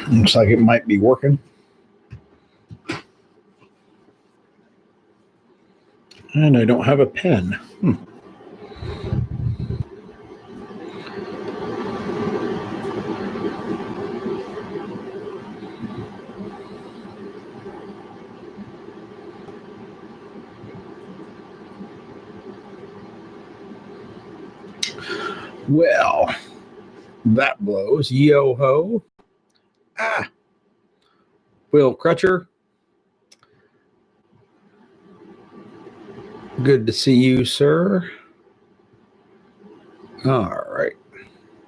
Looks like it might be working. And I don't have a pen. Well, that blows. Yo-ho. Will Crutcher. Good to see you, sir. All right.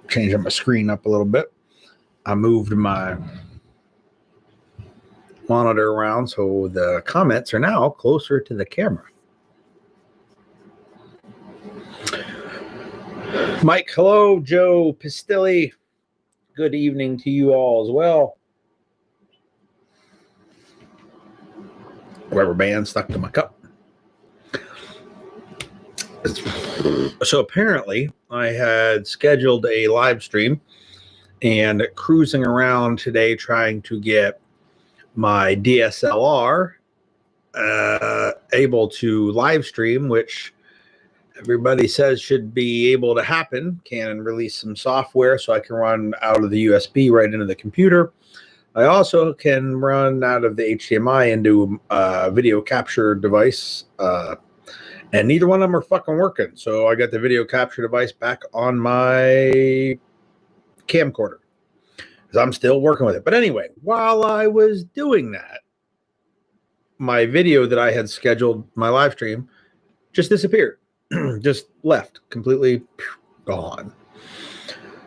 Changing my screen up a little bit. I moved my monitor around so the comments are now closer to the camera. Mike, hello. Joe Pistilli, good evening to you all as well. Rubber band stuck to my cup. So apparently I had scheduled a live stream and cruising around today trying to get my DSLR able to live stream, which everybody says should be able to happen. Canon released some software so I can run out of the USB right into the computer. I also can run out of the HDMI into a video capture device, and neither one of them are fucking working. So I got the video capture device back on my camcorder because I'm still working with it. But anyway, while I was doing that, my video that I had scheduled, my live stream, just disappeared. Just left, completely gone.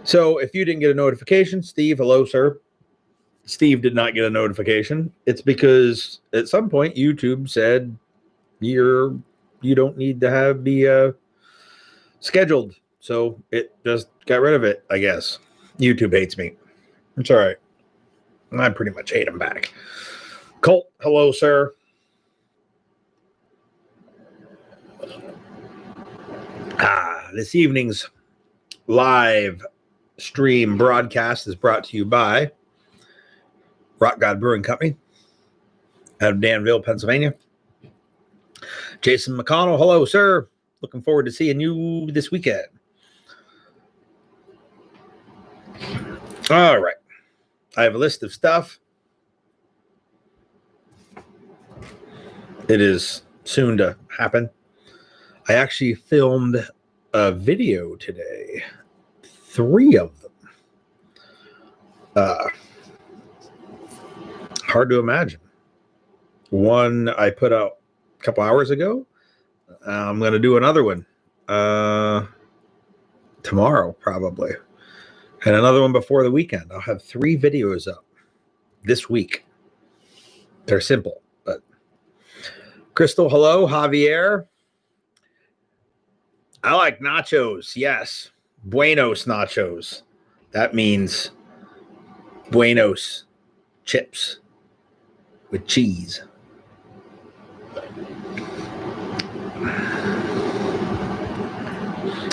So if you didn't get a notification, Steve, hello, sir. Steve did not get a notification. It's because at some point YouTube said you don't need to be scheduled. So it just got rid of it, I guess. YouTube hates me. It's all right. I pretty much hate him back. Colt, hello, sir. This evening's live stream broadcast is brought to you by Rock God Brewing Company out of Danville, Pennsylvania. Jason McConnell, hello, sir. Looking forward to seeing you this weekend. All right. I have a list of stuff. It is soon to happen. I actually filmed a video today. 3 of them. Hard to imagine. One I put out a couple hours ago. I'm going to do another one tomorrow, probably. And another one before the weekend. I'll have 3 videos up this week. They're simple, but Crystal, hello. Javier. I like nachos. Yes. Buenos nachos. That means Buenos chips with cheese.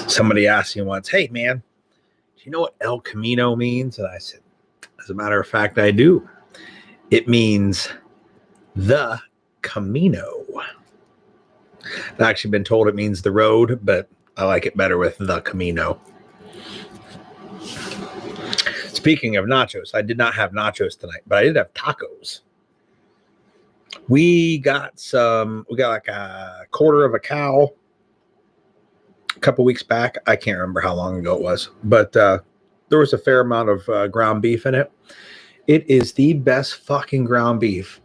Somebody asked me once, hey, man, do you know what El Camino means? And I said, as a matter of fact, I do. It means the Camino. I've actually been told it means the road, but I like it better with the Camino. Speaking of nachos, I did not have nachos tonight, but I did have tacos. We got like a quarter of a cow a couple weeks back. I can't remember how long ago it was, but there was a fair amount of ground beef in it. It is the best fucking ground beef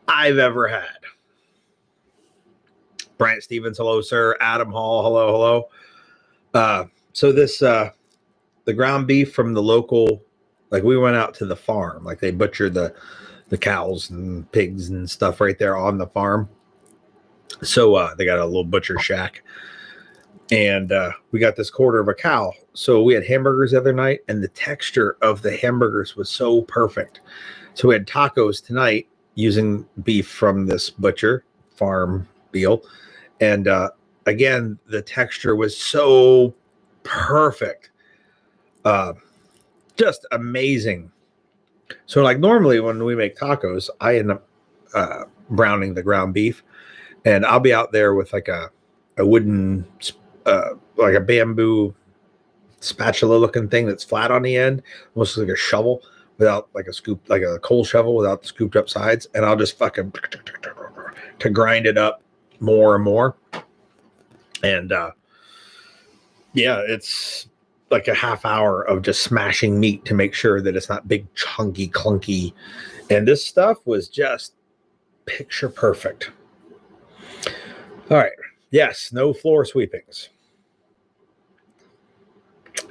I've ever had. Bryant Stevens, hello, sir. Adam Hall, hello. So this, the ground beef from the local, like we went out to the farm, like they butchered the cows and pigs and stuff right there on the farm. So they got a little butcher shack. And we got this quarter of a cow. So we had hamburgers the other night, and the texture of the hamburgers was so perfect. So we had tacos tonight using beef from this butcher farm deal. And again, the texture was so perfect. Just amazing. So like normally when we make tacos, I end up browning the ground beef, and I'll be out there with like a wooden, like a bamboo spatula looking thing that's flat on the end, almost like a shovel without like a scoop, like a coal shovel without the scooped up sides. And I'll just fucking to grind it up more and more. And yeah, it's like a half hour of just smashing meat to make sure that it's not big, chunky, clunky. And this stuff was just picture perfect. All right. Yes, no floor sweepings.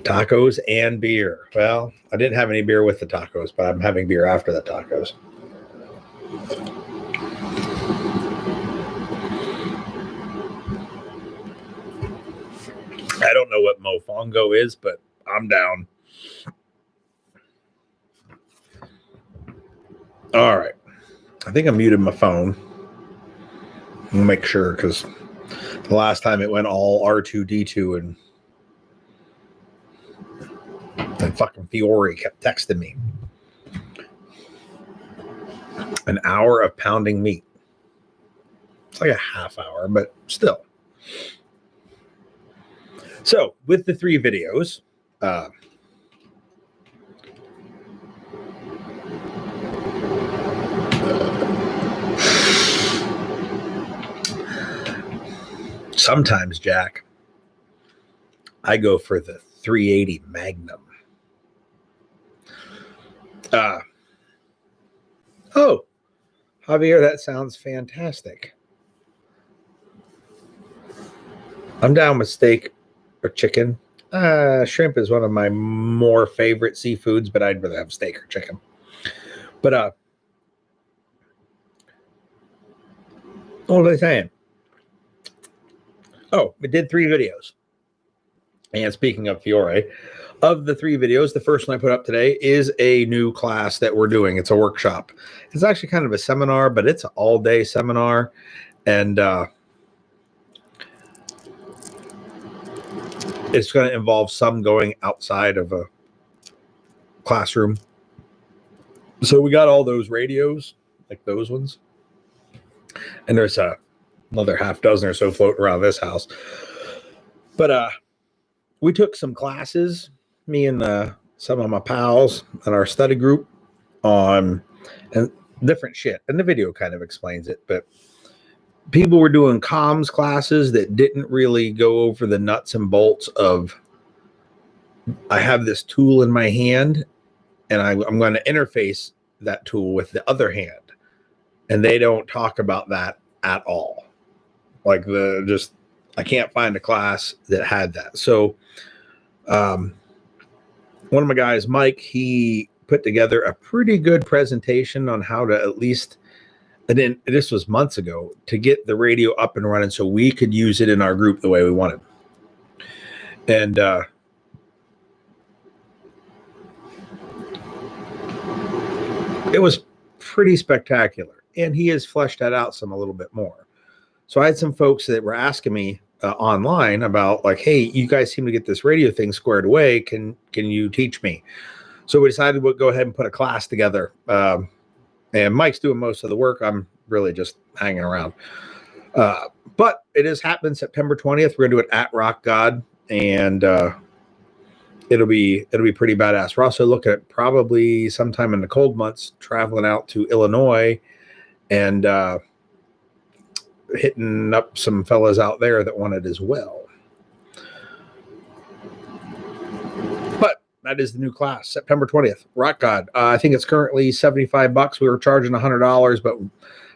Tacos and beer. Well, I didn't have any beer with the tacos, but I'm having beer after the tacos. I don't know what mofongo is, but I'm down. All right. I think I muted my phone. I'll make sure, because the last time it went all R2D2 and fucking Fiore kept texting me. An hour of pounding meat. It's like a half hour, but still. So with the 3 videos, sometimes, Jack, I go for the 380 Magnum. Oh, Javier, that sounds fantastic. I'm down with steak or chicken. Shrimp is one of my more favorite seafoods, but I'd rather have steak or chicken. But what was I saying? Oh, we did 3 videos. And speaking of Fiore, of the 3 videos, the first one I put up today is a new class that we're doing. It's a workshop. It's actually kind of a seminar, but it's an all-day seminar. And it's going to involve some going outside of a classroom. So we got all those radios, like those ones. And there's another half dozen or so floating around this house. But we took some classes, me and some of my pals in our study group, on and different shit. And the video kind of explains it. But people were doing comms classes that didn't really go over the nuts and bolts of, I have this tool in my hand, and I'm going to interface that tool with the other hand. And they don't talk about that at all. Like I can't find a class that had that. So one of my guys, Mike, he put together a pretty good presentation on how to at least, and then this was months ago, to get the radio up and running so we could use it in our group the way we wanted. And it was pretty spectacular. And he has fleshed that out a little bit more. So I had some folks that were asking me online about, like, hey, you guys seem to get this radio thing squared away. Can you teach me? So we decided we'll go ahead and put a class together. And Mike's doing most of the work. I'm really just hanging around. But it is happening September 20th. We're going to do it at Rock God. And it'll be pretty badass. We're also looking at probably sometime in the cold months traveling out to Illinois and hitting up some fellas out there that want it as well. But that is the new class, September 20th, Rock God. I think it's currently $75. We were charging $100,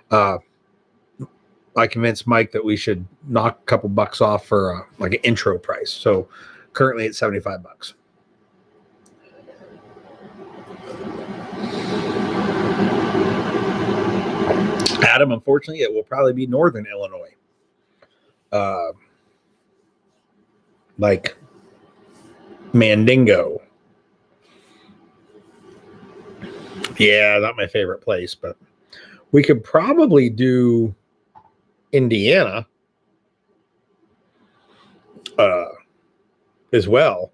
but I convinced Mike that we should knock a couple bucks off for like an intro price. So currently it's $75. Adam, unfortunately, it will probably be Northern Illinois. Like Mandingo. Yeah, not my favorite place, but we could probably do Indiana as well,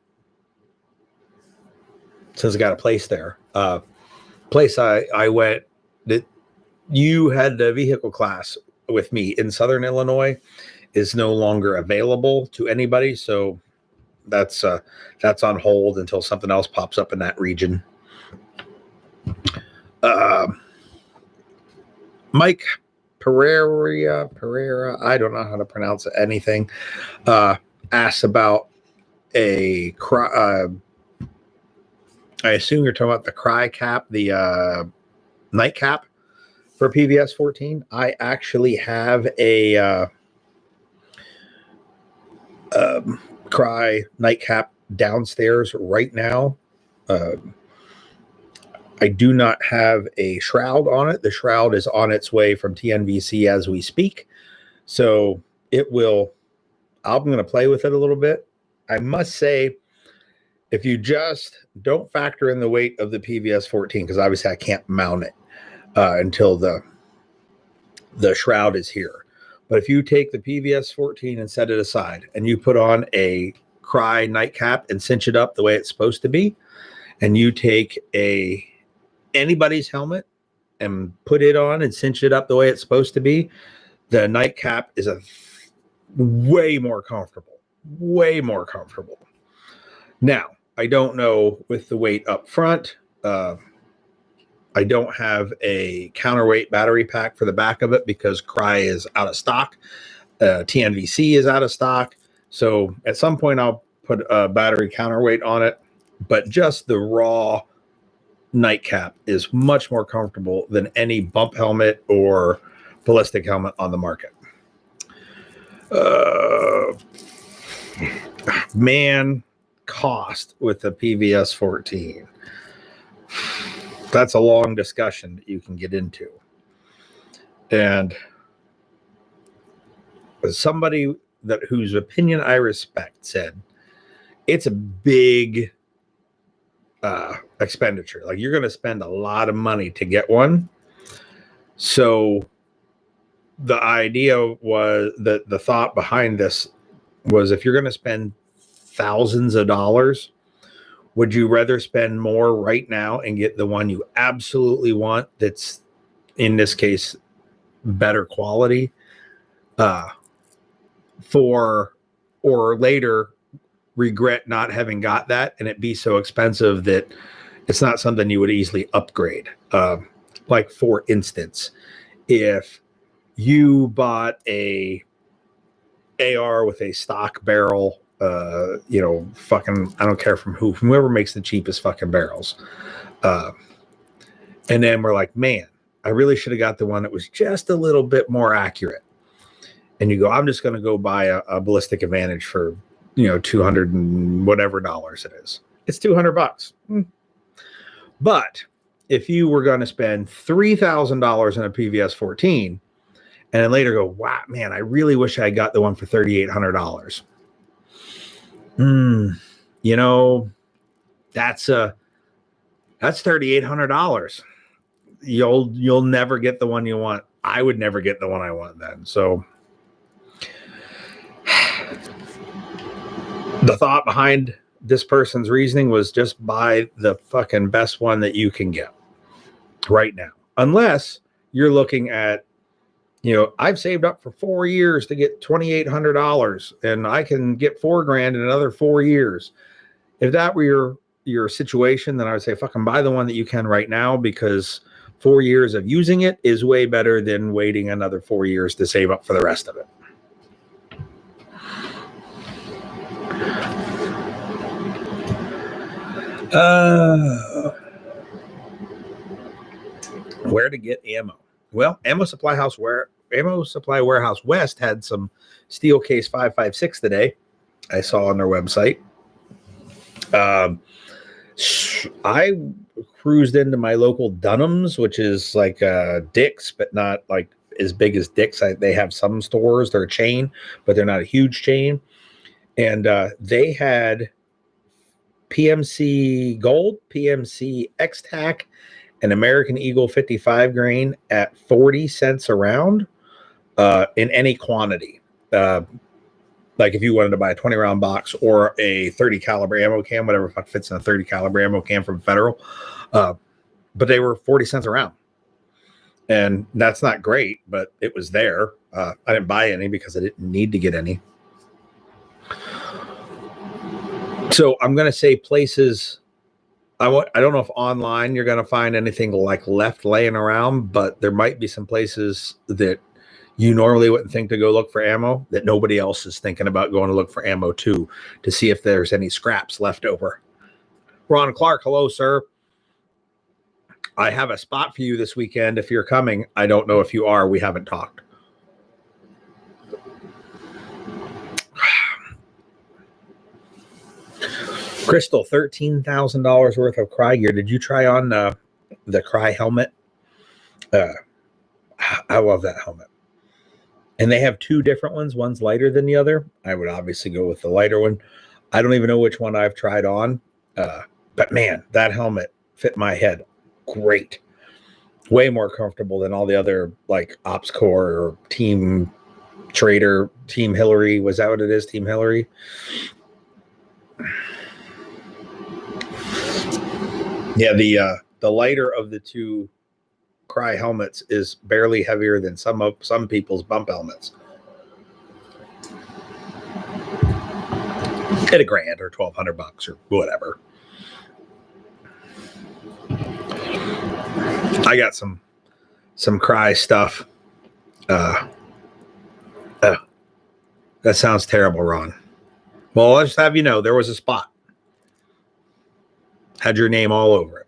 since I got a place there. place I went that you had the vehicle class with me in Southern Illinois is no longer available to anybody. So that's on hold until something else pops up in that region. Mike Pereira, I don't know how to pronounce anything, asks about I assume you're talking about the cry cap, the night cap for PVS 14. I actually have a cry nightcap downstairs right now. I do not have a shroud on it. The shroud is on its way from TNVC as we speak. So it will, I'm going to play with it a little bit. I must say, if you just don't factor in the weight of the PVS 14, because obviously I can't mount it until the shroud is here. But if you take the PVS 14 and set it aside and you put on a cry nightcap and cinch it up the way it's supposed to be, and you take anybody's helmet and put it on and cinch it up the way it's supposed to be, the nightcap is way more comfortable. Now, I don't know with the weight up front. I don't have a counterweight battery pack for the back of it because Cry is out of stock. TNVC is out of stock. So at some point I'll put a battery counterweight on it, but just the raw nightcap is much more comfortable than any bump helmet or ballistic helmet on the market. Cost with the PVS 14. That's a long discussion that you can get into. And somebody whose opinion I respect said it's a big expenditure. Like, you're going to spend a lot of money to get one. So the idea was that the thought behind this was, if you're going to spend thousands of dollars, would you rather spend more right now and get the one you absolutely want that's, in this case, better quality, or later regret not having got that and it be so expensive that it's not something you would easily upgrade? Like, for instance, if you bought a AR with a stock barrel, fucking, I don't care from whoever makes the cheapest fucking barrels. And then we're like, man, I really should have got the one that was just a little bit more accurate. And you go, I'm just going to go buy a Ballistic Advantage for, $200 and whatever dollars it is. It's $200. But if you were going to spend $3,000 in a PVS 14 and then later go, wow, man, I really wish I got the one for $3,800. That's $3,800. You'll never get the one you want. I would never get the one I want then. So the thought behind this person's reasoning was, just buy the fucking best one that you can get right now. Unless you're looking at, I've saved up for 4 years to get $2,800 and I can get $4,000 in another 4 years. If that were your situation, then I would say fucking buy the one that you can right now, because 4 years of using it is way better than waiting another 4 years to save up for the rest of it. Where to get ammo? Well, Ammo Supply Warehouse West had some Steel Case 5.56 today. I saw on their website. I cruised into my local Dunham's, which is like Dick's, but not like as big as Dick's. They have some stores. They're a chain, but they're not a huge chain. And they had PMC Gold, PMC X-Tac, and American Eagle 55 grain at 40 cents a round in any quantity. Like if you wanted to buy a 20 round box or a 30 caliber ammo can, whatever fuck fits in a 30 caliber ammo can from Federal. but they were 40 cents a round. And that's not great, but it was there. I didn't buy any because I didn't need to get any. So I'm going to say places. I don't know if online you're going to find anything like left laying around, but there might be some places that you normally wouldn't think to go look for ammo that nobody else is thinking about going to look for ammo to see if there's any scraps left over. Ron Clark, hello, sir. I have a spot for you this weekend if you're coming. I don't know if you are. We haven't talked. Crystal, $13,000 worth of Cry gear. Did you try on the Cry helmet? I love that helmet. And they have two different ones. One's lighter than the other. I would obviously go with the lighter one. I don't even know which one I've tried on. But man, that helmet fit my head great. Way more comfortable than all the other like Ops Core or Team Trader, Team Hillary. Was that what it is? Team Hillary? Yeah, the lighter of the two Cry helmets is barely heavier than some people's bump helmets. At $1,000 or $1,200 or whatever. I got some Cry stuff. That sounds terrible, Ron. Well, I'll just have you know there was a spot. Had your name all over it.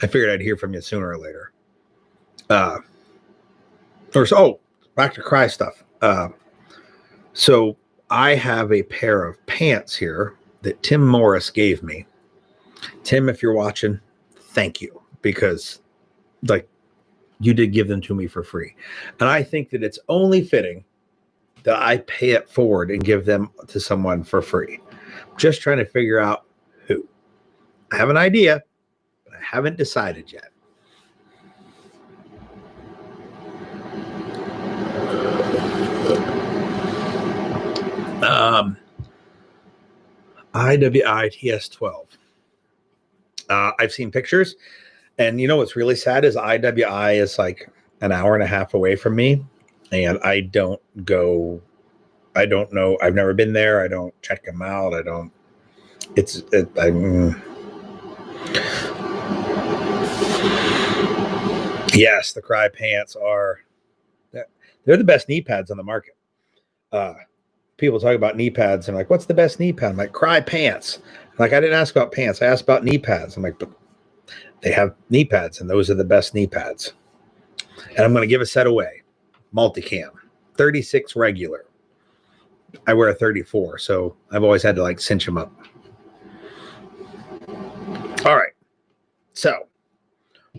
I figured I'd hear from you sooner or later. Back to Cry stuff. So I have a pair of pants here that Tim Morris gave me. Tim, if you're watching, thank you, because like you did give them to me for free. And I think that it's only fitting that I pay it forward and give them to someone for free. I'm just trying to figure out who. I have an idea, but I haven't decided yet. IWI-TS12. I've seen pictures, and you know what's really sad is IWI is like an hour and a half away from me, and I don't know. I've never been there. I don't check them out. Yes, the Cry pants they're the best knee pads on the market. People talk about knee pads and like, what's the best knee pad? I'm like, Cry pants. Like, I didn't ask about pants. I asked about knee pads. I'm like, but they have knee pads, and those are the best knee pads. And I'm going to give a set away. Multicam, 36 regular. I wear a 34, so I've always had to like cinch them up. All right. So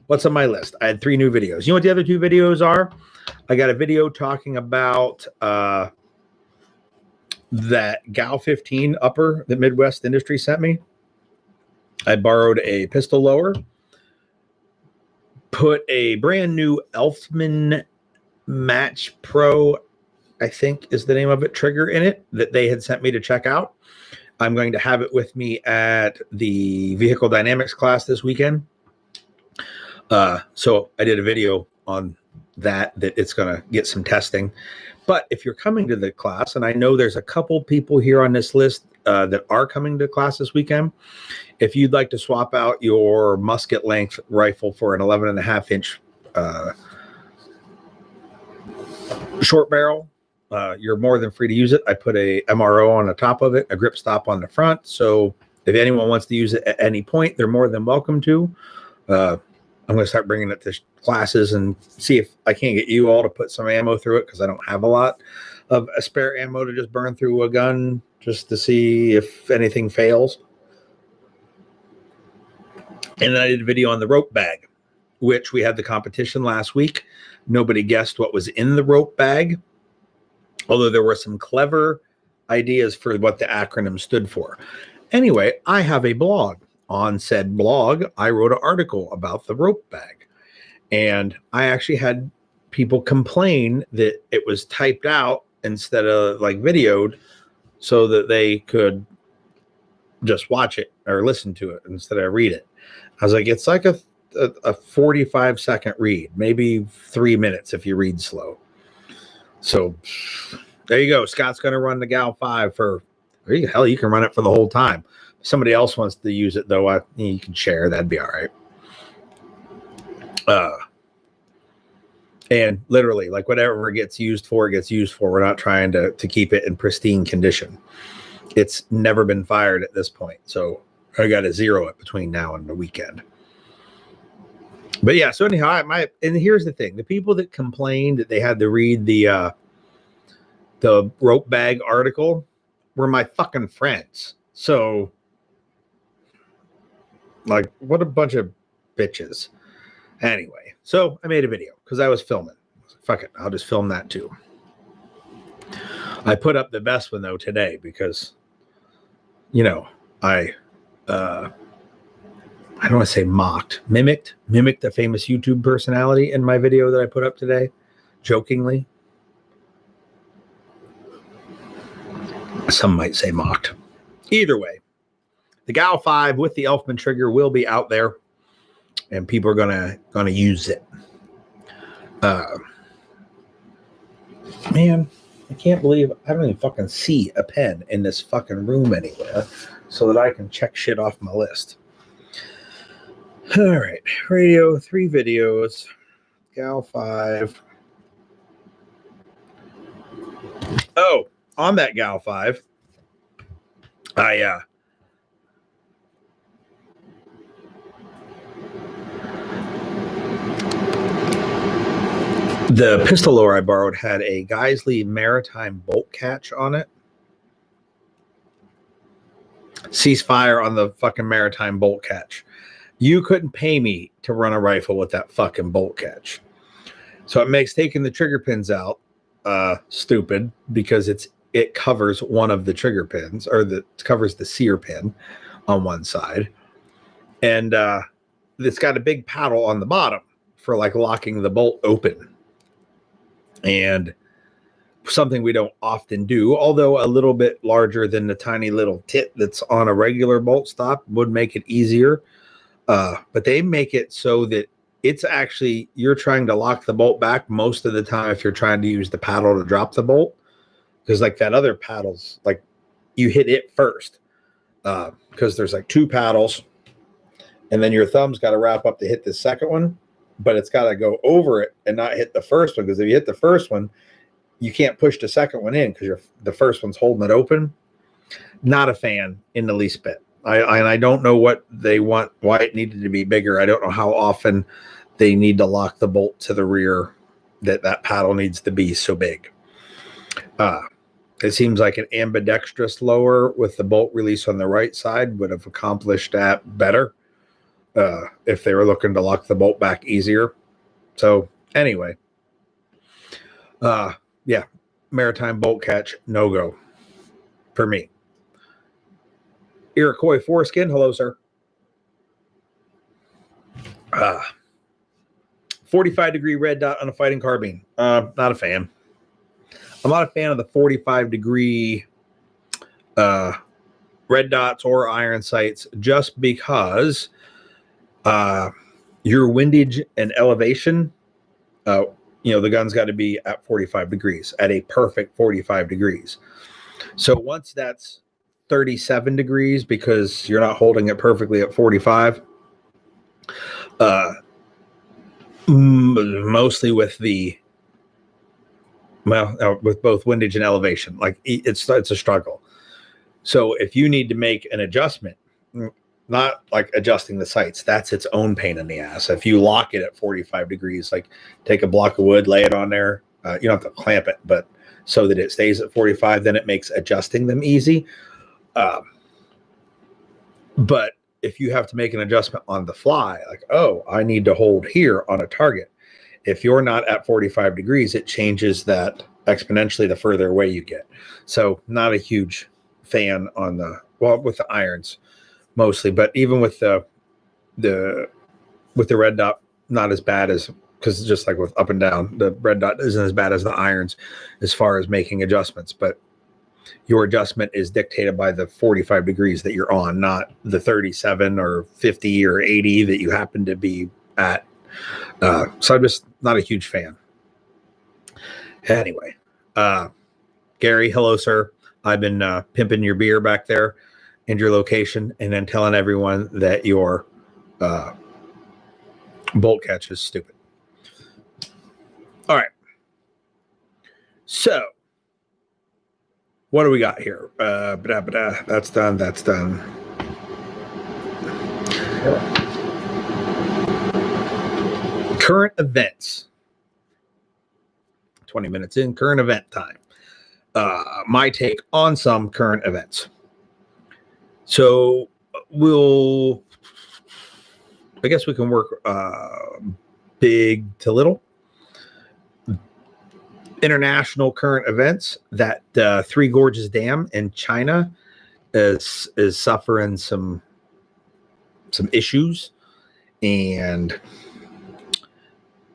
what's on my list? I had 3 new videos. You know what the other 2 videos are? I got a video talking about that Gal 15 upper that Midwest Industry sent me. I borrowed a pistol lower, put a brand new Elfman Match Pro, I think is the name of it, trigger in it that they had sent me to check out. I'm going to have it with me at the vehicle dynamics class this weekend. So I did a video on that it's going to get some testing. But if you're coming to the class, and I know there's a couple people here on this list that are coming to class this weekend, if you'd like to swap out your musket length rifle for an 11.5-inch short barrel, you're more than free to use it. I put a MRO on the top of it, a grip stop on the front. So if anyone wants to use it at any point, they're more than welcome to. I'm going to start bringing it to classes and see if I can't get you all to put some ammo through it, because I don't have a lot of spare ammo to just burn through a gun just to see if anything fails. And then I did a video on the rope bag, which we had the competition last week. Nobody guessed what was in the rope bag, although there were some clever ideas for what the acronym stood for. Anyway, I have a blog. On said blog, I wrote an article about the rope bag, and I actually had people complain that it was typed out instead of like videoed so that they could just watch it or listen to it instead of read it. I was like, it's like a 45-second read, maybe 3 minutes if you read slow. So there you go. Scott's going to run the Gal 5 for, hell, you can run it for the whole time. If somebody else wants to use it, though, you can share. That'd be all right. And literally, like, whatever it gets used for, it gets used for. We're not trying to keep it in pristine condition. It's never been fired at this point. So I got to zero it between now and the weekend. But yeah, so anyhow, and here's the thing. The people that complained that they had to read the rope bag article were my fucking friends. So, like, what a bunch of bitches. Anyway, so I made a video because I was filming. Fuck it, I'll just film that too. I put up the best one, though, today because, you know, I don't want to say mimicked a famous YouTube personality in my video that I put up today, jokingly. Some might say mocked. Either way, the Gal 5 with the Elfman trigger will be out there, and people are gonna use it. Man, I can't believe I don't even fucking see a pen in this fucking room anywhere so that I can check shit off my list. All right, radio, 3 videos, Gal 5. Oh, on that Gal 5, the pistol lower I borrowed had a Geisley Maritime bolt catch on it. Ceasefire on the fucking Maritime bolt catch. You couldn't pay me to run a rifle with that fucking bolt catch. So it makes taking the trigger pins out stupid because it covers one of the trigger pins, or covers the sear pin on one side. And it's got a big paddle on the bottom for like locking the bolt open. And something we don't often do, although a little bit larger than the tiny little tit that's on a regular bolt stop would make it easier. But they make it so that it's actually, you're trying to lock the bolt back most of the time if you're trying to use the paddle to drop the bolt. Because like that other paddle's like, you hit it first. Because there's like 2 paddles. And then your thumb's got to wrap up to hit the second one. But it's got to go over it and not hit the first one. Because if you hit the first one, you can't push the second one in because the first one's holding it open. Not a fan in the least bit. I don't know what they want, why it needed to be bigger. I don't know how often they need to lock the bolt to the rear that paddle needs to be so big. It seems like an ambidextrous lower with the bolt release on the right side would have accomplished that better if they were looking to lock the bolt back easier. So anyway, yeah, Maritime bolt catch, no go for me. Iroquois foreskin, hello, sir. 45-degree red dot on a fighting carbine. Not a fan. I'm not a fan of the 45-degree red dots or iron sights just because your windage and elevation, the gun's got to be at 45 degrees, at a perfect 45 degrees. So once that's 37 degrees because you're not holding it perfectly at 45, mostly with with both windage and elevation, like it's a struggle. So if you need to make an adjustment, not like adjusting the sights, that's its own pain in the ass. If you lock it at 45 degrees, like take a block of wood, lay it on there, you don't have to clamp it, but so that it stays at 45, then it makes adjusting them easy. But if you have to make an adjustment on the fly, like, oh, I need to hold here on a target. If you're not at 45 degrees, it changes that exponentially the further away you get. So not a huge fan on with the irons mostly, but even with the red dot, not as bad as, because just like with up and down, the red dot isn't as bad as the irons as far as making adjustments, but your adjustment is dictated by the 45 degrees that you're on, not the 37 or 50 or 80 that you happen to be at. So I'm just not a huge fan. Anyway, Gary, hello, sir. I've been pimping your beer back there and your location, and then telling everyone that your bolt catch is stupid. All right. So, what do we got here? That's done. That's done. Current events. 20 minutes in, current event time. My take on some current events. So I guess we can work big to little. International current events, that Three Gorges Dam in China is suffering some issues, and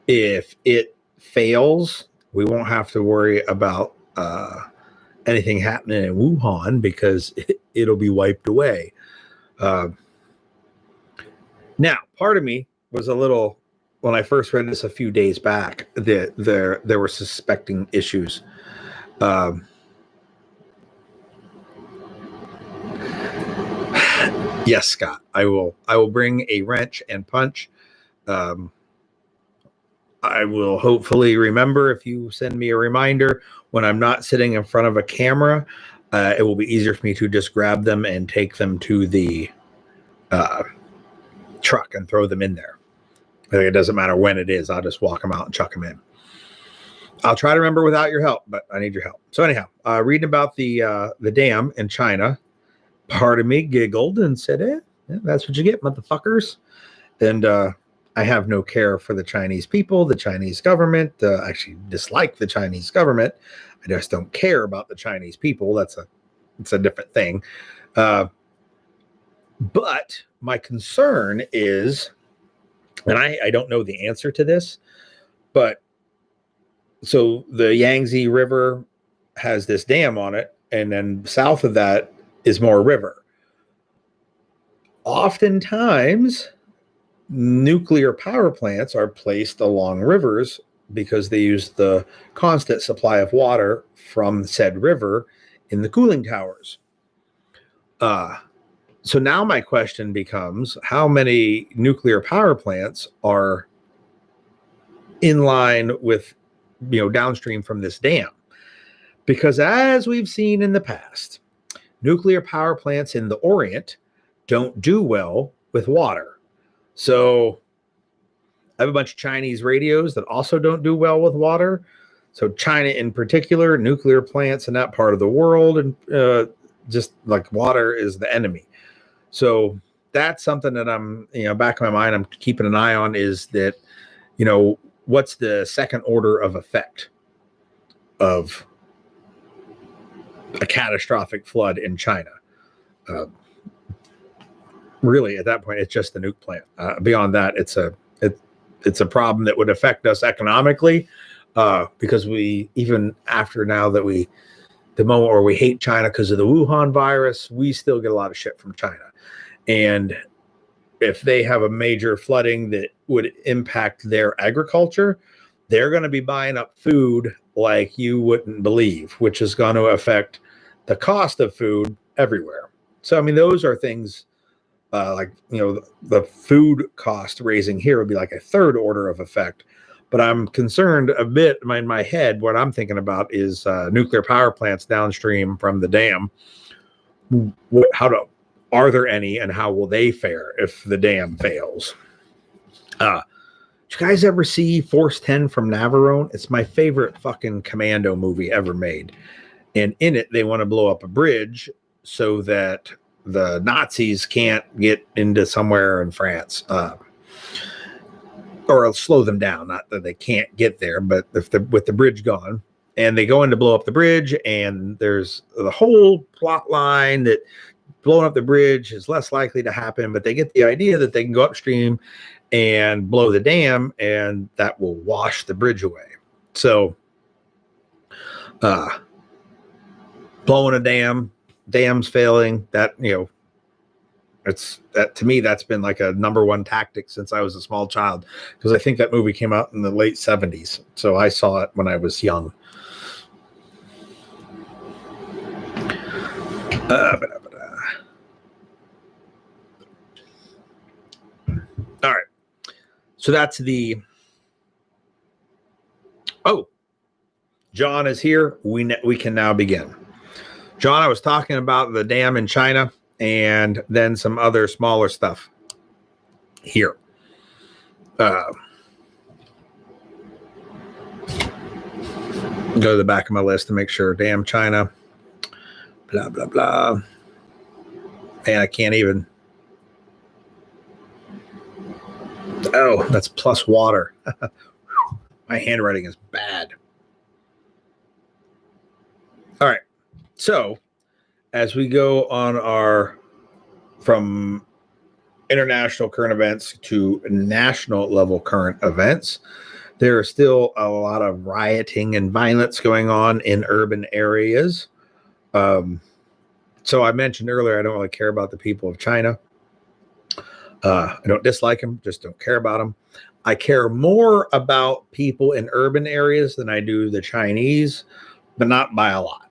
if it fails, we won't have to worry about anything happening in Wuhan because it'll be wiped away. Now, part of me was a little, when I first read this a few days back, that there were suspecting issues. Yes, Scott, I will bring a wrench and punch. I will hopefully remember, if you send me a reminder when I'm not sitting in front of a camera. It will be easier for me to just grab them and take them to the truck and throw them in there. It doesn't matter when it is. I'll just walk them out and chuck them in. I'll try to remember without your help, but I need your help. So anyhow, reading about the dam in China, part of me giggled and said, that's what you get, motherfuckers. And I have no care for the Chinese people, the Chinese government. I actually dislike the Chinese government. I just don't care about the Chinese people. It's a different thing. But my concern is, and I don't know the answer to this, but so the Yangtze River has this dam on it, and then south of that is more river. Oftentimes, nuclear power plants are placed along rivers because they use the constant supply of water from said river in the cooling towers. So now my question becomes, how many nuclear power plants are in line with, downstream from this dam? Because as we've seen in the past, nuclear power plants in the Orient don't do well with water. So I have a bunch of Chinese radios that also don't do well with water. So China in particular, nuclear plants in that part of the world, and just like water is the enemy. So that's something that I'm, back in my mind, I'm keeping an eye on, is that, what's the second order of effect of a catastrophic flood in China? Really, at that point, it's just the nuke plant. Beyond that, it's a problem that would affect us economically, because we, even after now that the moment where we hate China because of the Wuhan virus, we still get a lot of shit from China. And if they have a major flooding that would impact their agriculture, they're going to be buying up food like you wouldn't believe, which is going to affect the cost of food everywhere. So, I mean, those are things like, the food cost raising here would be like a third order of effect. But I'm concerned a bit in my head. What I'm thinking about is nuclear power plants downstream from the dam. Are there any, and how will they fare if the dam fails? Did you guys ever see Force 10 from Navarone? It's my favorite fucking commando movie ever made. And in it, they want to blow up a bridge so that the Nazis can't get into somewhere in France, or slow them down. Not that they can't get there, but with the bridge gone, and they go in to blow up the bridge, and there's the whole plot line that blowing up the bridge is less likely to happen, but they get the idea that they can go upstream and blow the dam, and that will wash the bridge away. So, blowing a dam's failing, that, It's that to me, that's been like a number one tactic since I was a small child, because I think that movie came out in the late 70s. So I saw it when I was young. All right. So that's the. Oh, John is here. We can now begin. John, I was talking about the dam in China and then some other smaller stuff here. Go to the back of my list to make sure. Dam China. Blah, blah, blah. And I can't even. Oh, that's plus water. My handwriting is bad. All right. So as we go on our from international current events to national level current events, there are still a lot of rioting and violence going on in urban areas. So I mentioned earlier, I don't really care about the people of China. I don't dislike them, just don't care about them. I care more about people in urban areas than I do the Chinese, but not by a lot.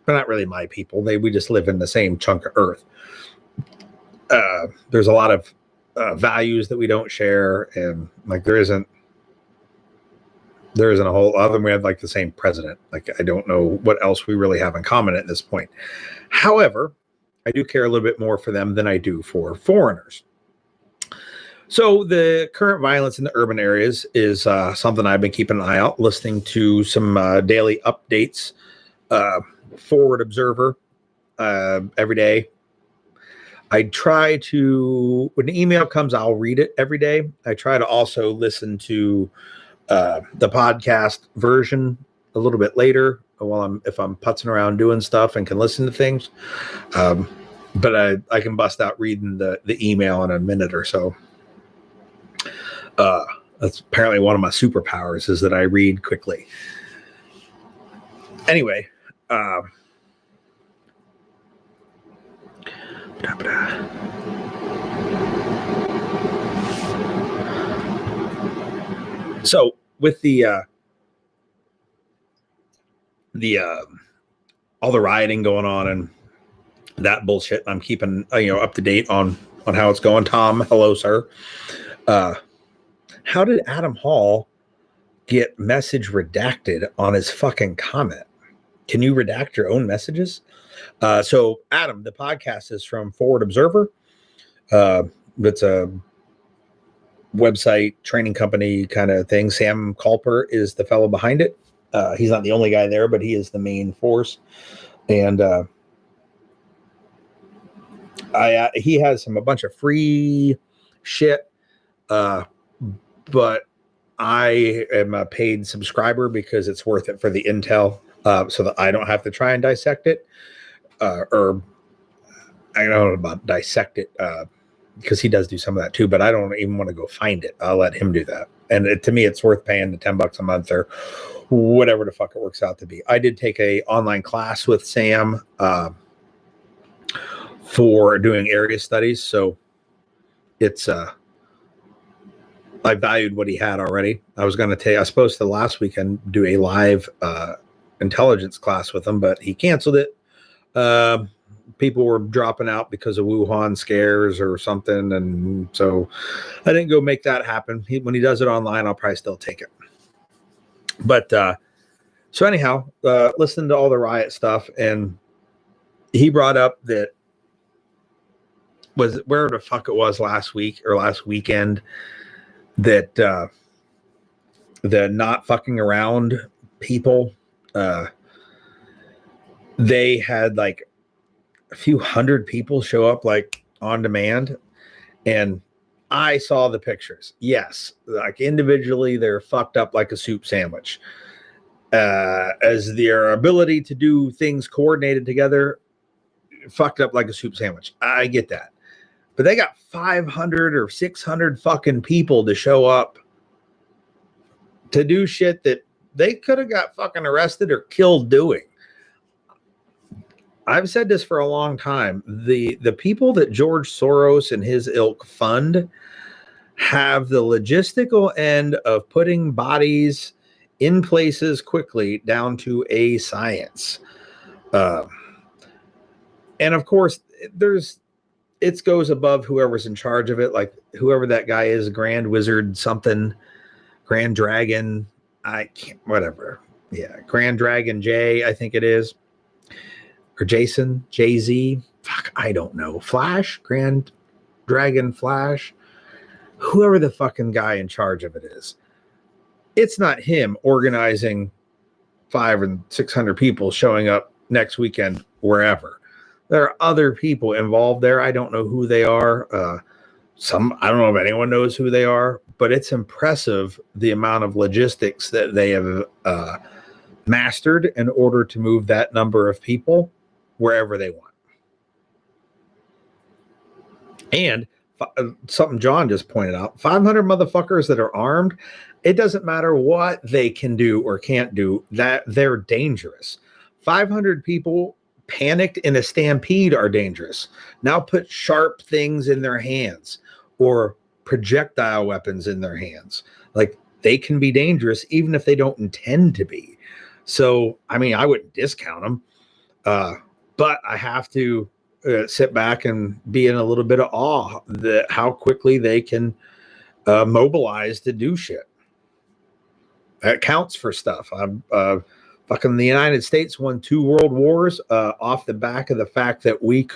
They're not really my people. We just live in the same chunk of earth. There's a lot of values that we don't share, and like there isn't a whole other than we have like the same president. Like I don't know what else we really have in common at this point. However, I do care a little bit more for them than I do for foreigners. So the current violence in the urban areas is something I've been keeping an eye out, listening to some daily updates. Forward Observer every day. I try to, when an email comes, I'll read it every day. I try to also listen to the podcast version a little bit later if I'm putzing around doing stuff and can listen to things. But I can bust out reading the email in a minute or so. That's apparently one of my superpowers, is that I read quickly. Anyway, so with the all the rioting going on and that bullshit, I'm keeping up to date on how it's going. Tom, hello, sir. How did Adam Hall get message redacted on his fucking comment? Can you redact your own messages? So Adam, the podcast is from Forward Observer. It's a website training company kind of thing. Sam Culper is the fellow behind it. He's not the only guy there, but he is the main force. And he has a bunch of free shit. But I am a paid subscriber because it's worth it for the intel, so that I don't have to try and dissect it. Or I don't know about dissect it, because he does do some of that too, but I don't even want to go find it. I'll let him do that. And to me, it's worth paying the $10 a month or whatever the fuck it works out to be. I did take a online class with Sam for doing area studies. So it's, I valued what he had already. I was supposed to last weekend do a live intelligence class with him, but he canceled it. People were dropping out because of Wuhan scares or something. And so I didn't go make that happen. When he does it online, I'll probably still take it. But so anyhow, listening to all the riot stuff, and he brought up that was where the fuck it was last week or last weekend, that the not fucking around people, they had like a few hundred people show up like on demand, and I saw the pictures. Yes, like individually they're fucked up like a soup sandwich. As their ability to do things coordinated together, fucked up like a soup sandwich. I get that. But they got 500 or 600 fucking people to show up to do shit that they could have got fucking arrested or killed doing. I've said this for a long time. The people that George Soros and his ilk fund have the logistical end of putting bodies in places quickly down to a science. Uh, and of course, it goes above whoever's in charge of it, like whoever that guy is, Grand Wizard something, Grand Dragon, I can't, whatever. Yeah, Grand Dragon J, I think it is. Or Jason, Jay-Z, fuck, I don't know. Flash, Grand Dragon Flash, whoever the fucking guy in charge of it is. It's not him organizing 500 and 600 people showing up next weekend wherever. There are other people involved there. I don't know who they are. I don't know if anyone knows who they are, but it's impressive the amount of logistics that they have mastered in order to move that number of people wherever they want. And something John just pointed out, 500 motherfuckers that are armed, it doesn't matter what they can do or can't do, that they're dangerous. 500 people panicked in a stampede are dangerous. Now put sharp things in their hands or projectile weapons in their hands. Like, they can be dangerous even if they don't intend to be. So, I mean, I wouldn't discount them. But I have to sit back and be in a little bit of awe that how quickly they can mobilize to do shit. That counts for stuff. Fucking the United States won 2 world wars off the back of the fact that we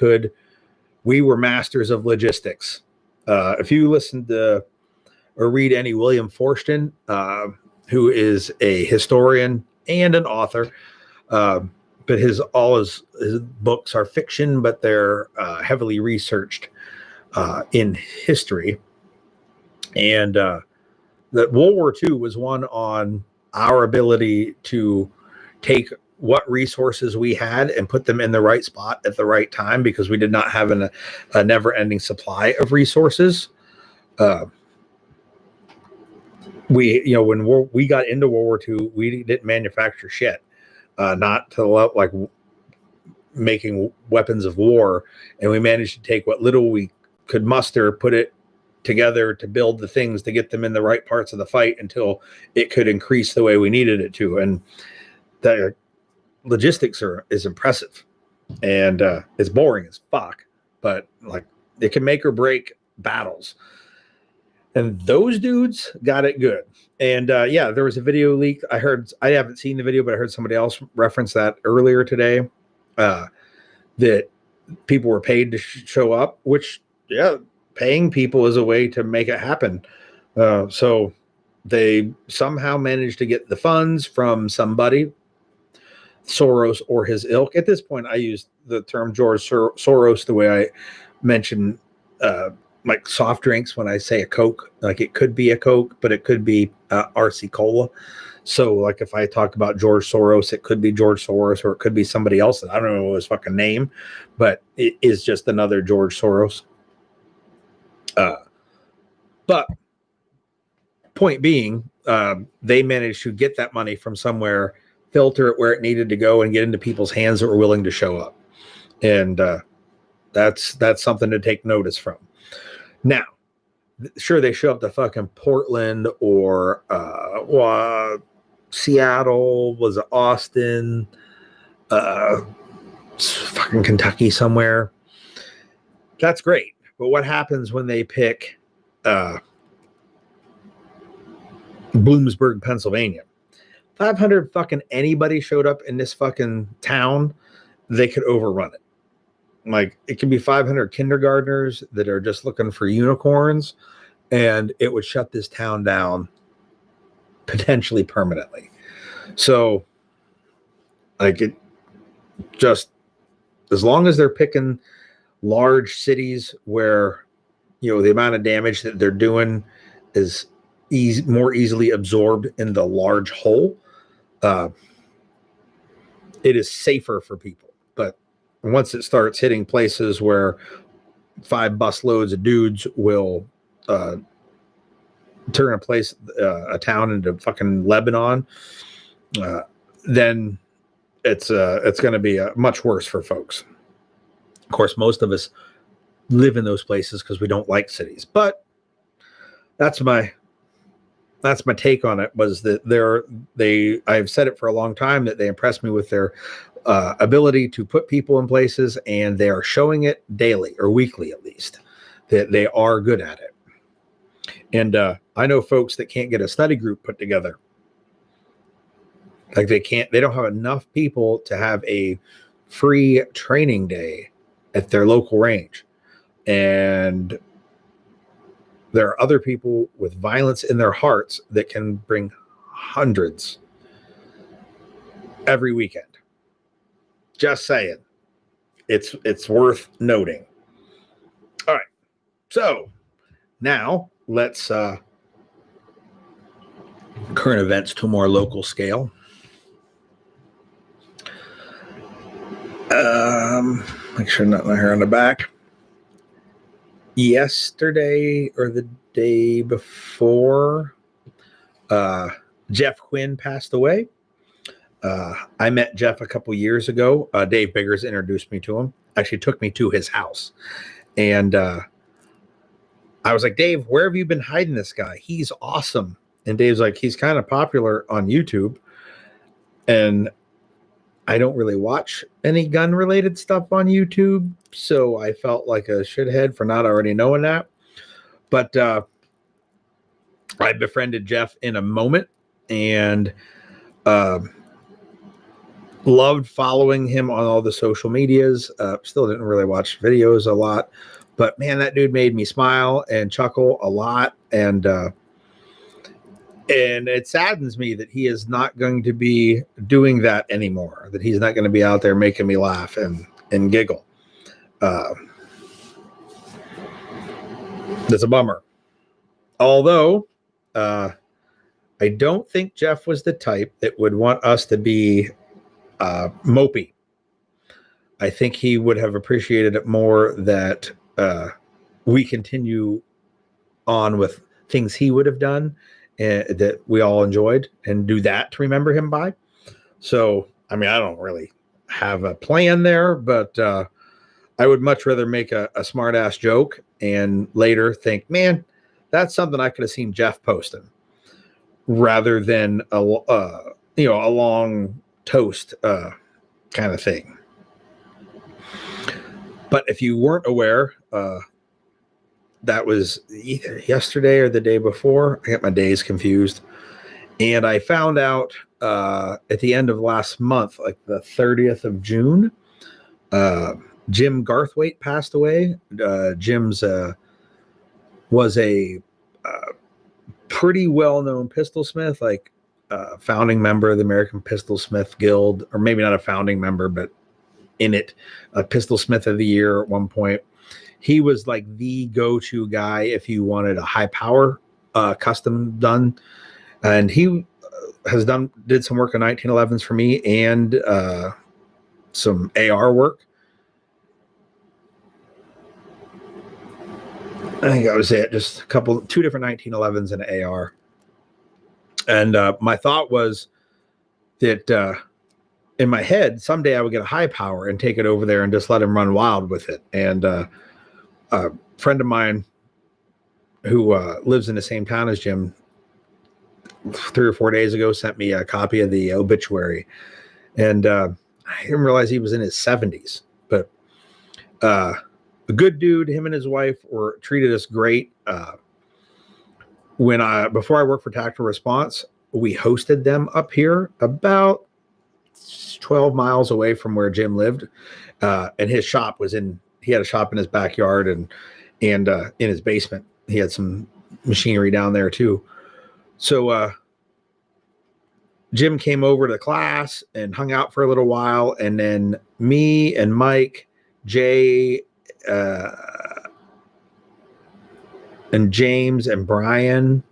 were masters of logistics. If you listen to or read any William Forstchen, who is a historian and an author, but all his books are fiction, but they're heavily researched in history. And that World War II was won on our ability to take what resources we had and put them in the right spot at the right time, because we did not have a never-ending supply of resources. When we got into World War II, we didn't manufacture shit. Not to like making weapons of war, and we managed to take what little we could muster, put it together to build the things to get them in the right parts of the fight until it could increase the way we needed it to. And the logistics is impressive, and it's boring as fuck, but like it can make or break battles. And those dudes got it good. And yeah, there was a video leak. I haven't seen the video, but I heard somebody else reference that earlier today, that people were paid to show up, which, yeah, paying people is a way to make it happen. So they somehow managed to get the funds from somebody, Soros or his ilk. At this point, I use the term George Soros the way I mentioned like soft drinks when I say a Coke. Like, it could be a Coke, but it could be RC Cola. So like if I talk about George Soros, it could be George Soros, or it could be somebody else that I don't know his fucking name, but it is just another George Soros. But point being, they managed to get that money from somewhere, filter it where it needed to go, and get into people's hands that were willing to show up. And that's something to take notice from. Now, sure, they show up to fucking Portland or Seattle, was it Austin, fucking Kentucky somewhere. That's great. But what happens when they pick Bloomsburg, Pennsylvania? 500 fucking anybody showed up in this fucking town, they could overrun it. Like, it could be 500 kindergartners that are just looking for unicorns, and it would shut this town down potentially permanently. So, like, it just, as long as they're picking large cities where, you know, the amount of damage that they're doing is more easily absorbed in the large whole, it is safer for people. But once it starts hitting places where 5 busloads of dudes will turn a town into fucking Lebanon, then it's going to be much worse for folks. Of course, most of us live in those places because we don't like cities. But that's my take on it. Was that I've said it for a long time that they impress me with their ability to put people in places, and they are showing it daily or weekly at least that they are good at it. And I know folks that can't get a study group put together. Like they don't have enough people to have a free training day at their local range. And there are other people with violence in their hearts that can bring hundreds every weekend. Just saying. It's worth noting. All right. So now let's current events to a more local scale. Make sure not my hair on the back. Yesterday or the day before, Jeff Quinn passed away. I met Jeff a couple years ago. Dave Biggers introduced me to him. Actually took me to his house. And I was like, Dave, where have you been hiding this guy? He's awesome. And Dave's like, he's kind of popular on YouTube. And I don't really watch any gun-related stuff on YouTube, so I felt like a shithead for not already knowing that. But I befriended Jeff in a moment and loved following him on all the social medias. Still didn't really watch videos a lot, but man, that dude made me smile and chuckle a lot. And it saddens me that he is not going to be doing that anymore, that he's not going to be out there making me laugh and giggle. That's a bummer. Although, I don't think Jeff was the type that would want us to be mopey. I think he would have appreciated it more that we continue on with things he would have done that we all enjoyed and do that to remember him by. So, I mean, I don't really have a plan there, but I would much rather make a smart ass joke and later think, man, that's something I could have seen Jeff posting rather than a long toast kind of thing. But if you weren't aware, that was either yesterday or the day before. I get my days confused. And I found out at the end of last month, like the 30th of June, Jim Garthwaite passed away. Jim's was a pretty well-known pistolsmith, like founding member of the American Pistolsmith Guild, or maybe not a founding member, but in it, a Pistolsmith of the Year at one point. He was like the go-to guy if you wanted a high power custom done. And he did some work on 1911s for me and some AR work. I think that was it. Just two different 1911s and an AR. And my thought was that in my head, someday I would get a high power and take it over there and just let him run wild with it. And a friend of mine who lives in the same town as Jim 3 or 4 days ago sent me a copy of the obituary. And I didn't realize he was in his 70s. But a good dude, him and his wife treated us great. Before I worked for Tactical Response, we hosted them up here about 12 miles away from where Jim lived. And his shop he had a shop in his backyard and in his basement. He had some machinery down there too. So Jim came over to class and hung out for a little while. And then me and Mike, Jay, and James and Brian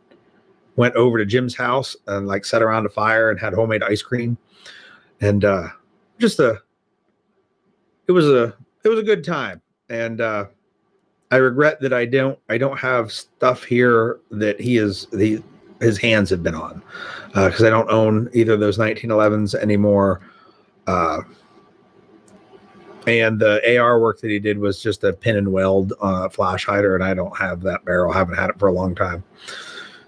went over to Jim's house and like sat around a fire and had homemade ice cream. And it was a good time. And I regret that I don't have stuff here that his hands have been on, because I don't own either of those 1911s anymore. And the AR work that he did was just a pin and weld flash hider, and I don't have that barrel. I haven't had it for a long time.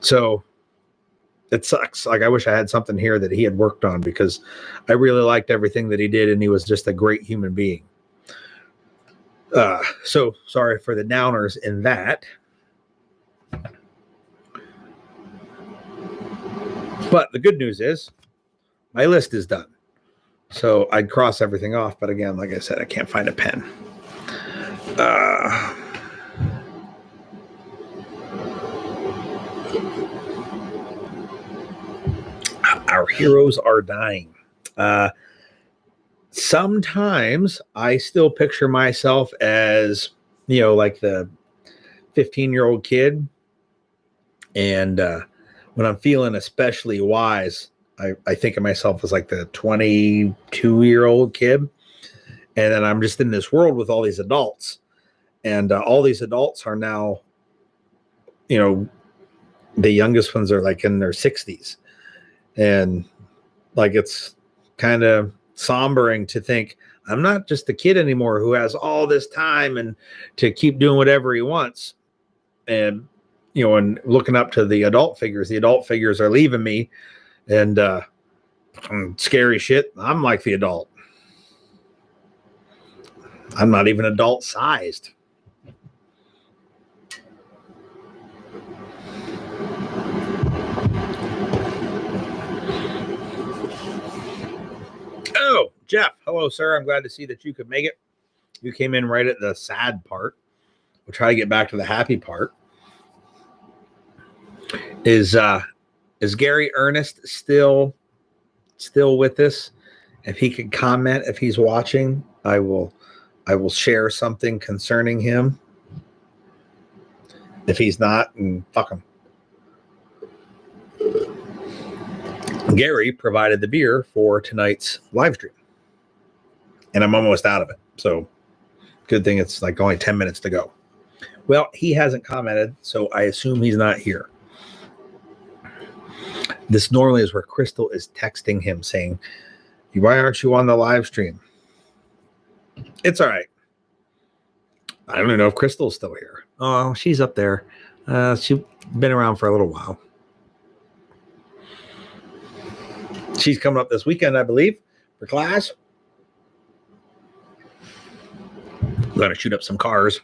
So it sucks. Like, I wish I had something here that he had worked on, because I really liked everything that he did, and he was just a great human being. So sorry for the downers in that. But the good news is my list is done. So I'd cross everything off. But again, like I said, I can't find a pen. Our heroes are dying. Sometimes I still picture myself as, like the 15-year-old kid. And when I'm feeling especially wise, I think of myself as like the 22-year-old kid. And then I'm just in this world with all these adults. And all these adults are now, the youngest ones are like in their 60s. And like, it's kind of sombering to think I'm not just a kid anymore who has all this time and to keep doing whatever he wants. And, and looking up to the adult figures are leaving me. And scary shit. I'm like the adult. I'm not even adult sized. Oh, Jeff. Hello, sir. I'm glad to see that you could make it. You came in right at the sad part. We'll try to get back to the happy part. Is Gary Ernest still with us? If he could comment, if he's watching, I will share something concerning him. If he's not, fuck him. Gary provided the beer for tonight's live stream, and I'm almost out of it. So good thing it's like only 10 minutes to go. Well, he hasn't commented, so I assume he's not here. This normally is where Crystal is texting him saying, why aren't you on the live stream? It's all right. I don't even know if Crystal's still here. Oh, she's up there. She's been around for a little while. She's coming up this weekend, I believe, for class. We're going to shoot up some cars.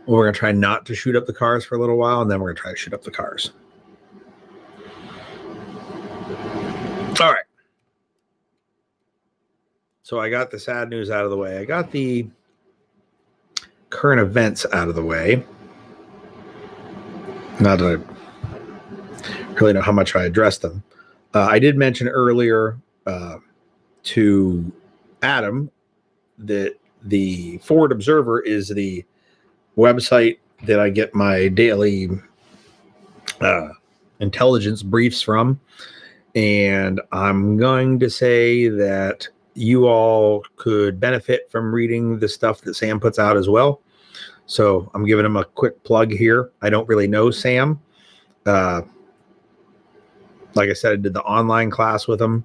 Well, we're going to try not to shoot up the cars for a little while, and then we're going to try to shoot up the cars. All right. So I got the sad news out of the way. I got the current events out of the way. Not that I really know how much I addressed them. I did mention earlier to Adam that the Forward Observer is the website that I get my daily intelligence briefs from. And I'm going to say that you all could benefit from reading the stuff that Sam puts out as well. So I'm giving him a quick plug here. I don't really know Sam. Like I said, I did the online class with him,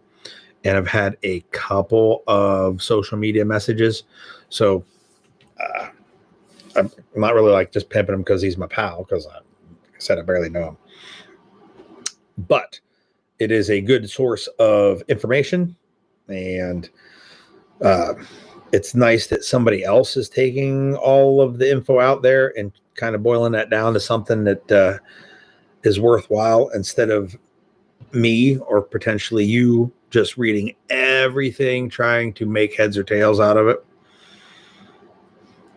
and I've had a couple of social media messages. So I'm not really like just pimping him because he's my pal, because like I said, I barely know him. But it is a good source of information, and it's nice that somebody else is taking all of the info out there and kind of boiling that down to something that is worthwhile, instead of me or potentially you just reading everything, trying to make heads or tails out of it.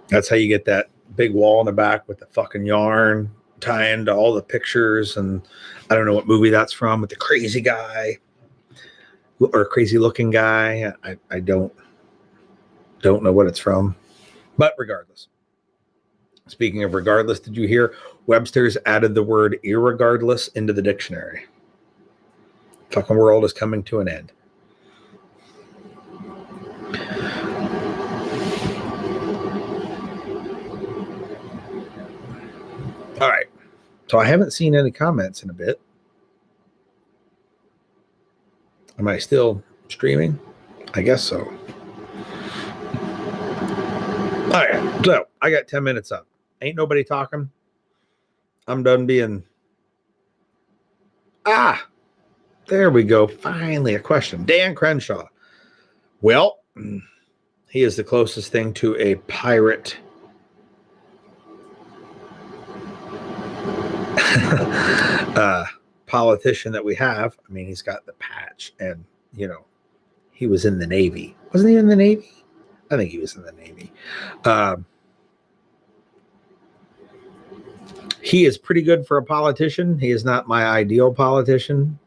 That's how you get that big wall in the back with the fucking yarn tying to all the pictures. And I don't know what movie that's from, with the crazy guy or crazy looking guy. I don't know what it's from, but regardless. Speaking of regardless, did you hear Webster's added the word irregardless into the dictionary? Fucking world is coming to an end. All right. So I haven't seen any comments in a bit. Am I still streaming? I guess so. All right, so I got 10 minutes up. Ain't nobody talking. I'm done being... There we go. Finally, a question. Dan Crenshaw. Well, he is the closest thing to a pirate politician that we have. I mean, he's got the patch, and, you know, he was in the Navy. Wasn't he in the Navy? I think he was in the Navy. He is pretty good for a politician. He is not my ideal politician.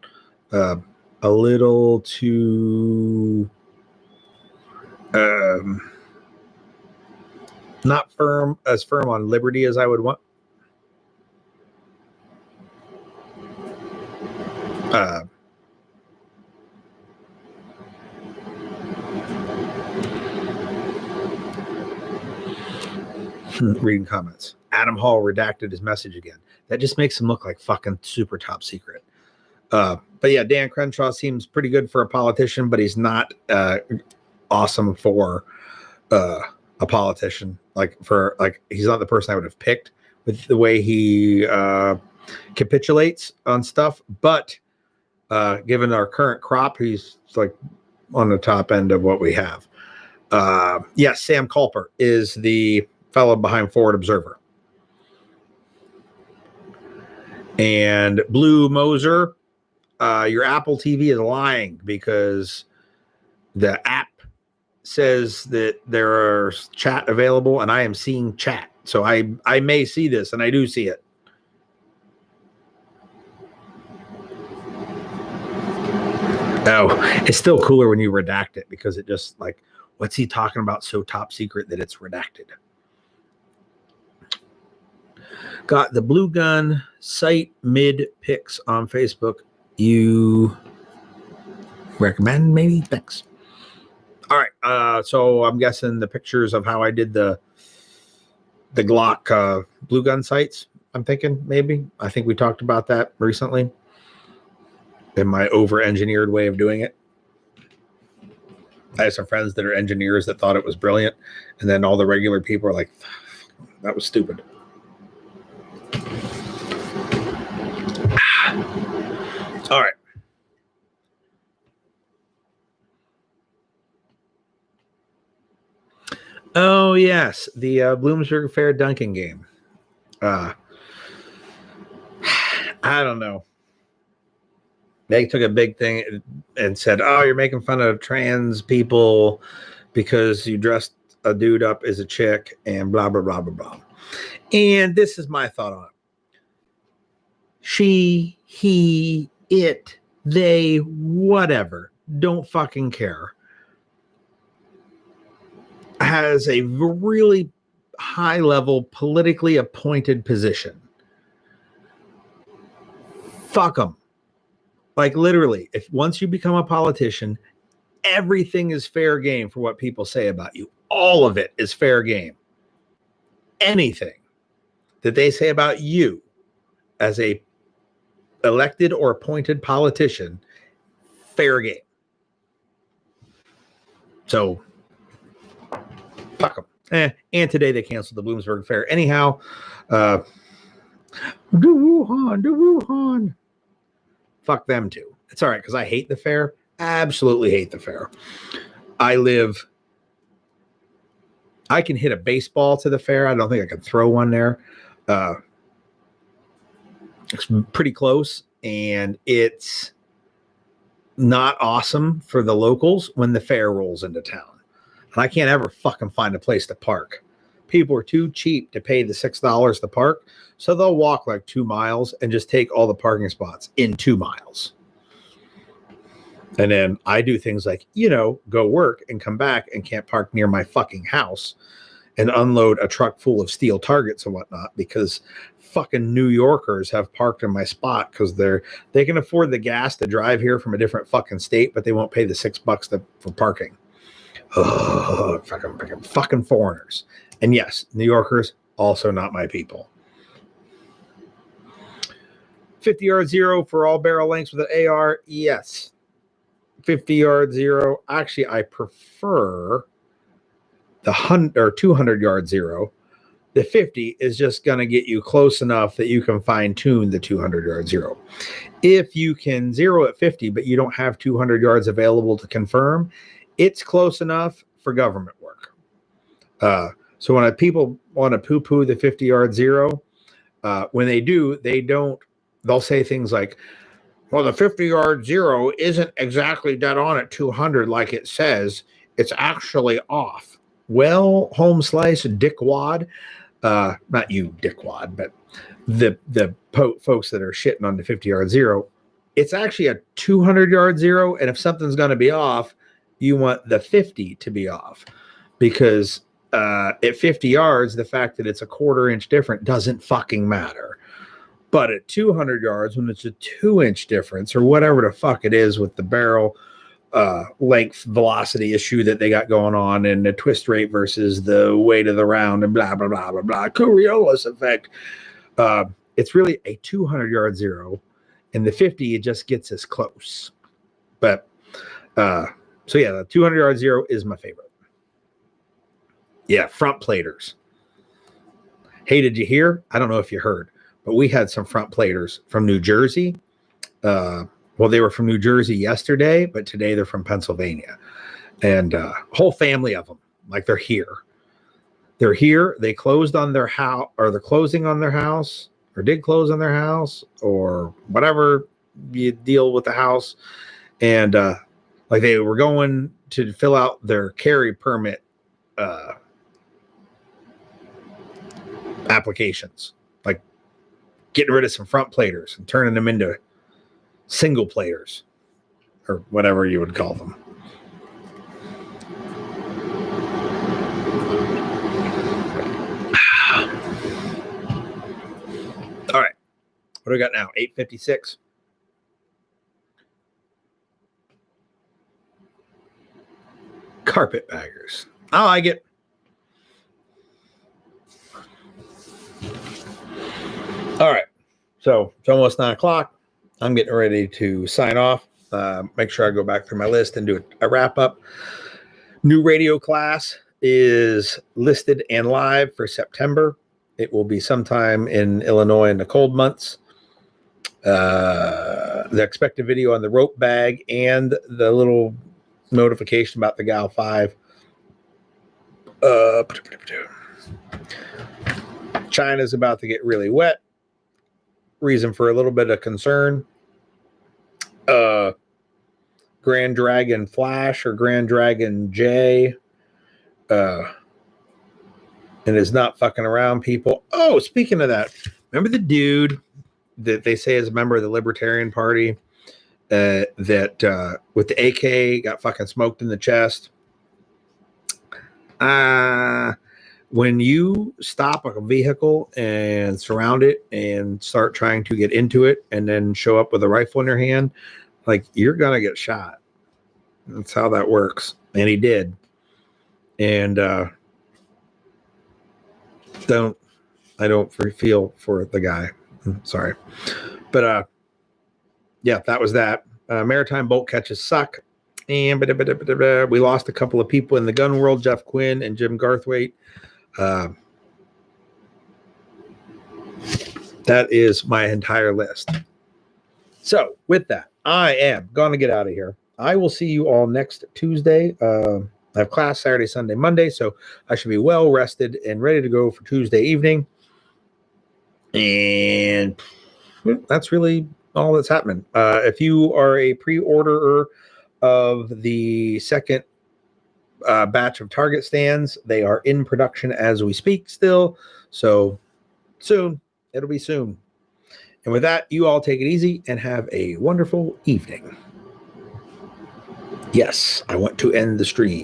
A little too not firm on liberty as I would want. Reading comments. Adam Hall redacted his message again. That just makes him look like fucking super top secret. But yeah, Dan Crenshaw seems pretty good for a politician, but he's not awesome for a politician. He's not the person I would have picked with the way he capitulates on stuff. But given our current crop, he's like on the top end of what we have. Yes, Sam Culper is the fellow behind Forward Observer. And Blue Moser, your Apple TV is lying because the app says that there are chat available, and I am seeing chat. So I may see this, and I do see it. Oh, it's still cooler when you redact it because it just like, what's he talking about so top secret that it's redacted? Got the Blue Gun site mid pics on Facebook. You recommend maybe? Thanks. All right. So I'm guessing the pictures of how I did the Glock Blue Gun sights. I'm thinking maybe. I think we talked about that recently. In my over-engineered way of doing it. I have some friends that are engineers that thought it was brilliant, and then all the regular people are like, that was stupid. All right. Oh, yes. The Bloomsburg Fair dunking game. I don't know. They took a big thing and said, oh, you're making fun of trans people because you dressed a dude up as a chick and blah, blah, blah, blah, blah. And this is my thought on it. She, he, it, they, whatever, don't fucking care, has a really high level politically appointed position. Fuck them. Like literally, if once you become a politician, everything is fair game for what people say about you. All of it is fair game. Anything that they say about you as a elected or appointed politician, fair game. So, fuck them. And today they canceled the Bloomsburg Fair. Anyhow, do Wuhan. Fuck them too. It's all right because I hate the fair. Absolutely hate the fair. I can hit a baseball to the fair. I don't think I can throw one there. It's pretty close, and it's not awesome for the locals when the fair rolls into town. And I can't ever fucking find a place to park. People are too cheap to pay the $6 to park, so they'll walk like 2 miles and just take all the parking spots in 2 miles. And then I do things like, go work and come back and can't park near my fucking house and unload a truck full of steel targets and whatnot because fucking New Yorkers have parked in my spot because they can afford the gas to drive here from a different fucking state, but they won't pay the $6 for parking. Oh, fucking foreigners. And yes, New Yorkers, also not my people. 50-yard zero for all barrel lengths with an AR, yes. 50-yard zero. Actually, I prefer the 100 or 200-yard zero. The 50 is just going to get you close enough that you can fine tune the 200-yard zero. If you can zero at 50, but you don't have 200 yards available to confirm, it's close enough for government work. So when people want to poo-poo the 50-yard zero, when they do, they'll say things like, well, the 50-yard zero isn't exactly dead on at 200 like it says. It's actually off. Well, home slice, dickwad, not you, dickwad, but the folks that are shitting on the 50-yard zero, it's actually a 200-yard zero. And if something's going to be off, you want the 50 to be off, because at 50 yards, the fact that it's a quarter-inch different doesn't fucking matter. But at 200 yards, when it's a 2-inch difference or whatever the fuck it is with the barrel length velocity issue that they got going on, and the twist rate versus the weight of the round and blah, blah, blah, blah, blah, Coriolis effect, it's really a 200-yard zero, and the 50, it just gets as close. But so yeah, the 200-yard zero is my favorite. Yeah, front platers. Hey, did you hear? I don't know if you heard, but we had some front platers from New Jersey. Well, they were from New Jersey yesterday, but today they're from Pennsylvania. And whole family of them, like they're here. They're here. They closed on their house, or they're closing on their house, or did close on their house, or whatever you deal with the house. And like they were going to fill out their carry permit applications, like getting rid of some front platers and turning them into single platers, or whatever you would call them. All right, what do we got now? 8:56. Carpetbaggers. I like it. All right, so it's almost 9 o'clock. I'm getting ready to sign off. Make sure I go back through my list and do a wrap up. New radio class is listed and live for September. It will be sometime in Illinois in the cold months. The expected video on the rope bag and the little notification about the Gal 5. China's about to get really wet. Reason for a little bit of concern. Grand Dragon Flash or Grand Dragon J and is not fucking around, people. Oh, speaking of that, remember the dude that they say is a member of the Libertarian Party that with the AK got fucking smoked in the chest? When you stop a vehicle and surround it and start trying to get into it and then show up with a rifle in your hand, like, you're going to get shot. That's how that works. And he did. And I don't feel for the guy. I'm sorry. But yeah, that was that. Maritime bolt catches suck. And we lost a couple of people in the gun world, Jeff Quinn and Jim Garthwaite. That is my entire list. So with that, I am going to get out of here. I will see you all next Tuesday. I have class Saturday, Sunday, Monday, so I should be well rested and ready to go for Tuesday evening. And that's really all that's happening. If you are a pre-orderer of the second batch of Target stands, they are in production as we speak still. So soon, it'll be soon. And with that, you all take it easy and have a wonderful evening. Yes, I want to end the stream.